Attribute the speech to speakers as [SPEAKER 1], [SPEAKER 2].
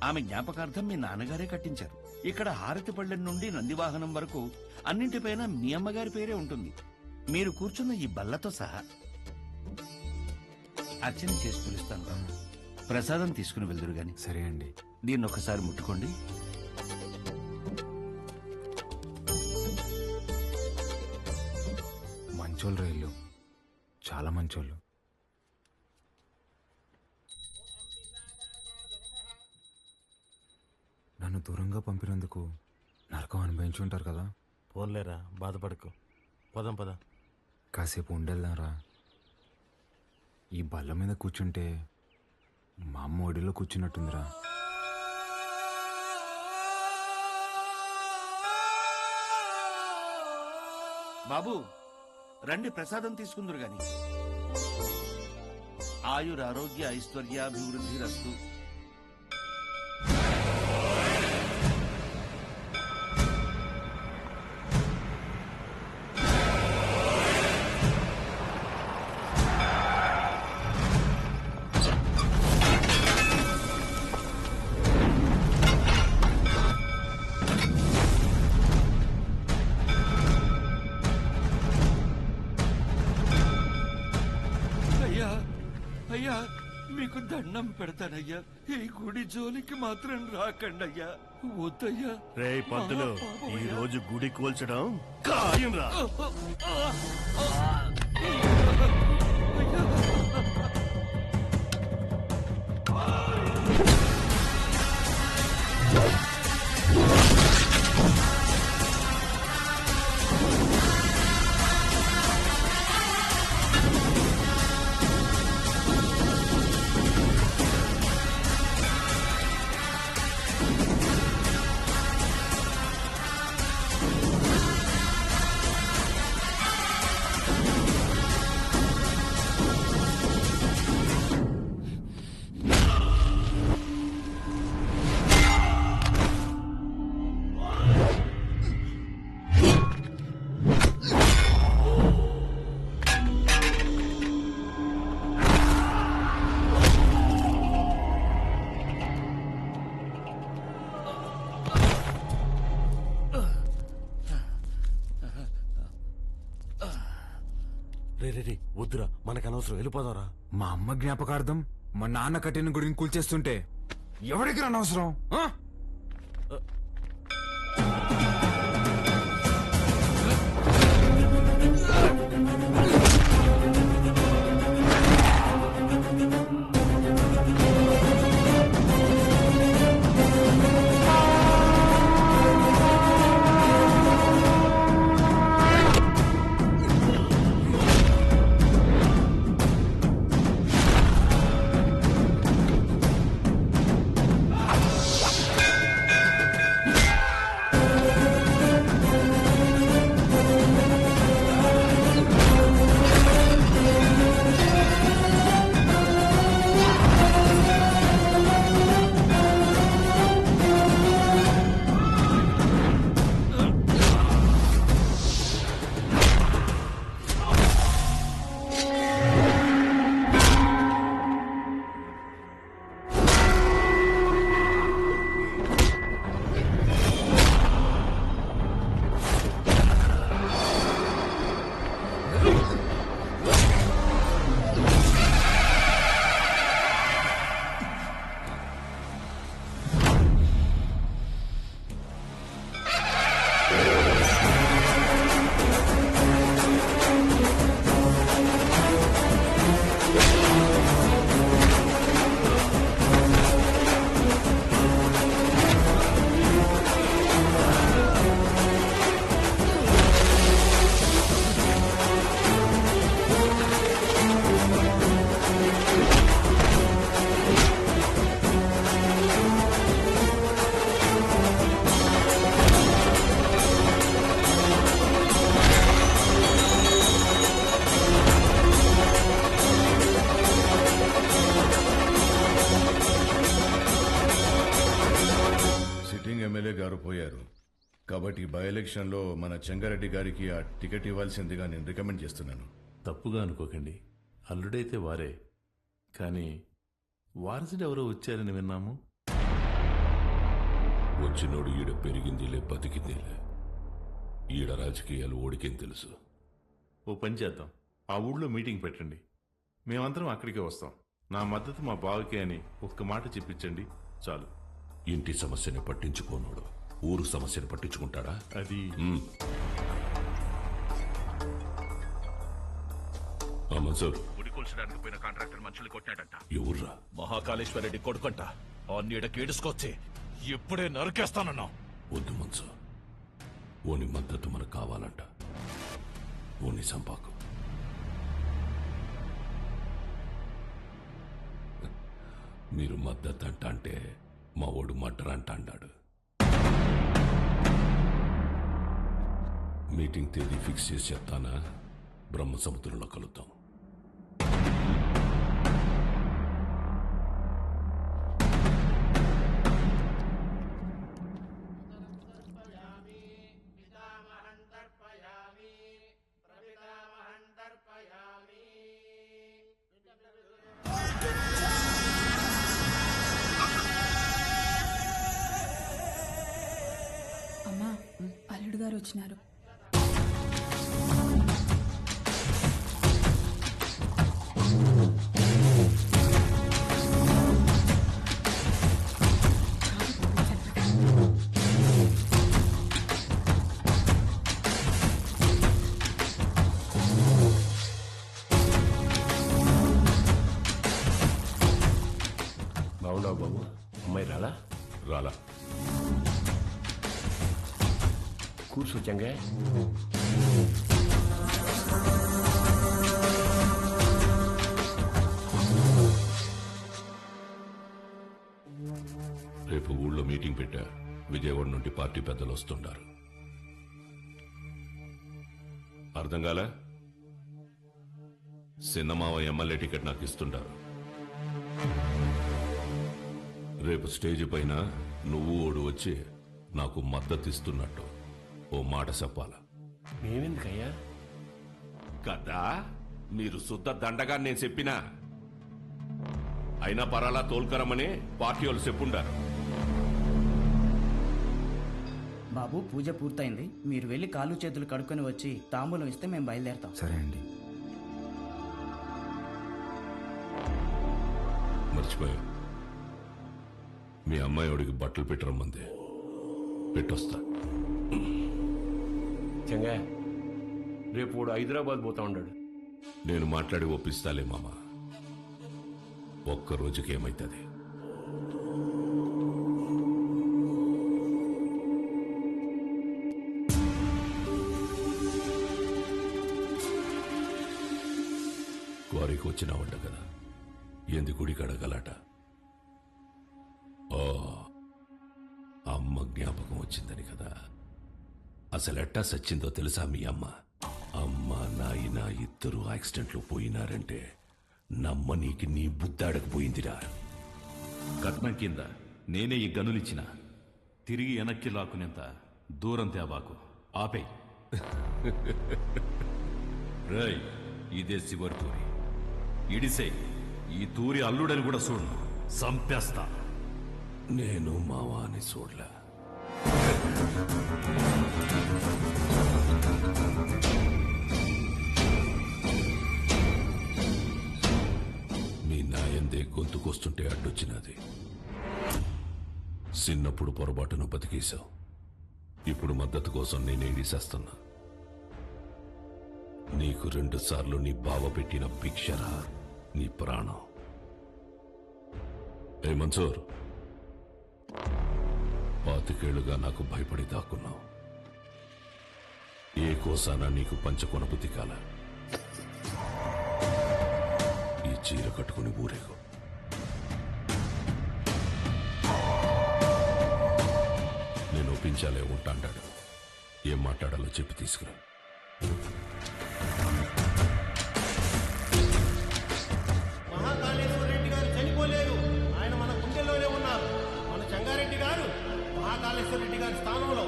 [SPEAKER 1] ఆమె జ్ఞాపకార్థం మీ నాన్నగారే కట్టించారు. ఇక్కడ హారతి పళ్ళెం నుండి నందివాహనం వరకు అన్నింటిపైన మీ అమ్మగారి పేరే ఉంటుంది. మీరు కూర్చున్న ఈ బల్లతో సహా. అర్చన చేసి పిలుస్తాను బాబు. ప్రసాదం తీసుకుని వెళ్దురు గాని.
[SPEAKER 2] సరే అండి.
[SPEAKER 1] దీన్ని ఒకసారి ముట్టుకోండి.
[SPEAKER 2] మంచోళ్ళు రైళ్ళు, చాలా మంచోళ్ళు. నన్ను దూరంగా పంపినందుకు నరకం అనుభవించుంటారు కదా.
[SPEAKER 3] పోన్లేరా, బాధపడకు. పదం పద.
[SPEAKER 2] కాసేపు ఉండేద్దాంరా. ఈ బల్ల మీద కూర్చుంటే మా అమ్మ ఒడిలో కూర్చున్నట్టుందిరా.
[SPEAKER 1] బాబు రండి, ప్రసాదం తీసుకుందరు గాని. ఆయురారోగ్య ఐశ్వర్యాభివృద్ధి రస్తు. అయ్యా అయ్యా, మీకు దండం పెడతానయ్యా, ఈ గుడి జోలికి మాత్రం రాకండి అయ్యా. వద్దయ్యా.
[SPEAKER 3] రే పంతులు, ఈ రోజు గుడి కూల్చడం ఖాయం రా. రే రే రే, వద్దురా, మనకు అనవసరం, వెళ్ళిపోదాంరా.
[SPEAKER 2] మా అమ్మ జ్ఞాపకార్థం మా నాన్న కట్టిన గుడిని కూల్చేస్తుంటే ఎవరికి అనవసరం?
[SPEAKER 4] ఎమ్మెల్యే గారు పోయారు కాబట్టి బై ఎలక్షన్లో మన చెంగారెడ్డి గారికి ఆ టికెట్ ఇవ్వాల్సిందిగా నేను రికమెండ్ చేస్తున్నాను.
[SPEAKER 5] తప్పుగా అనుకోకండి, అల్లుడైతే వారే, కానీ వారసుడు ఎవరో వచ్చారని విన్నాము. వచ్చినోడు ఈడ పెరిగిందిలే బతికిందిలే. ఈడ రాజకీయాలు ఓడికేం తెలుసు.
[SPEAKER 6] ఓ పని చేద్దాం, ఆ ఊళ్ళో మీటింగ్ పెట్టండి, మేమందరం అక్కడికే వస్తాం. నా మద్దతు మా బావకే అని ఒక్క మాట చెప్పించండి చాలు.
[SPEAKER 5] ఇంటి సమస్యని పట్టించుకోనోడు ఊరు సమస్యను పట్టించుకుంటాడా?
[SPEAKER 6] అది
[SPEAKER 5] మన్సూర్,
[SPEAKER 1] గుడి కూల్చడానికి పోయిన కాంట్రాక్టర్ మనుషులు కొట్టాడంట.
[SPEAKER 5] ఎవర్రా?
[SPEAKER 7] మహాకాళేశ్వరరెడ్డి కొడుకంట. ఆ నీడ కేడుసుకొచ్చి ఇప్పుడే నరికేస్తానన్నా.
[SPEAKER 5] వద్దు మన్సూర్, ఓని మద్దతు మనకు కావాలంట. ఓని సంపాకు. మీరు మద్దతు అంట అంటే మా ఓడు మర్డర్ అంట అన్నాడు. మీటింగ్ తేదీ ఫిక్స్ చేసి చెప్తానా? బ్రహ్మ సముద్రంలో కలుద్దాం.
[SPEAKER 8] అమ్మా, అల్లుడు గారు వచ్చినారు.
[SPEAKER 3] బాగున్నావు బాబు? అమ్మాయి రాలా?
[SPEAKER 5] రాలా?
[SPEAKER 3] కూర్చో చెంగయ్య.
[SPEAKER 5] రేపు ఊళ్ళో మీటింగ్ పెట్టా. విజయవాడ నుండి పార్టీ పెద్దలు వస్తుంటారు. అర్థం కాలే? సిన్నమావ ఎమ్మెల్యే టికెట్ నాకు ఇస్తుంటారు. రేపు స్టేజ్ పైన నువ్వు ఓడు వచ్చి నాకు మద్దతు ఇస్తున్నట్టు ఓ మాట చెప్పాలా?
[SPEAKER 3] మేమెందుకయ్యా?
[SPEAKER 5] కదా మీరు శుద్ధ దండగా నేను చెప్పినా. అయినా పరాలా తోల్కరమని పార్టీ వాళ్ళు చెప్పుండారు.
[SPEAKER 9] బాబు, పూజ పూర్తయింది. మీరు వెళ్ళి కాళ్ళు చేతులు కడుక్కొని వచ్చి తాంబూలం ఇస్తే మేము బయలుదేరతాం.
[SPEAKER 2] సరే అండి.
[SPEAKER 5] మర్చిపోయా, మీ అమ్మాయి వాడికి బట్టలు పెట్టరమ్మంది. పెట్టొస్తా.
[SPEAKER 3] చెంగయ్య, రేపు వాడు హైదరాబాద్ పోతా ఉన్నాడు.
[SPEAKER 5] నేను మాట్లాడి ఒప్పిస్తాలే మామ. ఒక్క రోజుకి ఏమైతుంది? క్వారీకి వచ్చినావంట కదా, ఎందు గుడి కడగలట. ఓ, అమ్మ జ్ఞాపకం వచ్చిందని కదా. అసలెట్టా సచ్చిందో తెలుసా మీ అమ్మ? అమ్మ నాయన ఇద్దరు యాక్సిడెంట్లో పోయినారంటే నమ్మనీకి నీ బుద్ధాడకపోయిందిరా.
[SPEAKER 7] కట్నం కింద నేనే ఈ గనులిచ్చిన. తిరిగి వెనక్కి లాక్కునేంత దూరం తేవాకు. ఆపే. రై, ఇదే చివరి తూరి. ఇడిసే ఈ తూరి అల్లుడని కూడా చూడు, సంపేస్తా.
[SPEAKER 5] నేను మావాని చూడలే. మీ నాయందే గొంతుకొస్తుంటే అడ్డొచ్చినది. చిన్నప్పుడు పొరపాటును బతికేశావు. ఇప్పుడు మద్దతు కోసం నేనే ఇడిసేస్తున్నా. నీకు 2 సార్లు నీ బావ పెట్టిన భిక్షరా నీ ప్రాణం. ఏ మన్సూర్, 25 నాకు భయపడి దాక్కున్నావు. ఏ కోసానా నీకు పంచకొన బుద్ధి కాల. ఈ చీర కట్టుకుని ఊరేగు. నేను ఒప్పించాలే ఉంటాడాడు. ఏం మాట్లాడాలో చెప్పి తీసుకురా.
[SPEAKER 10] మహాకాళేశ్వర రెడ్డి గారు చనిపోలేదు, ఆయన మన గుండెల్లోనే ఉన్నారు. మన చెంగారెడ్డి గారు మహాకాళేశ్వర రెడ్డి గారి స్థానంలో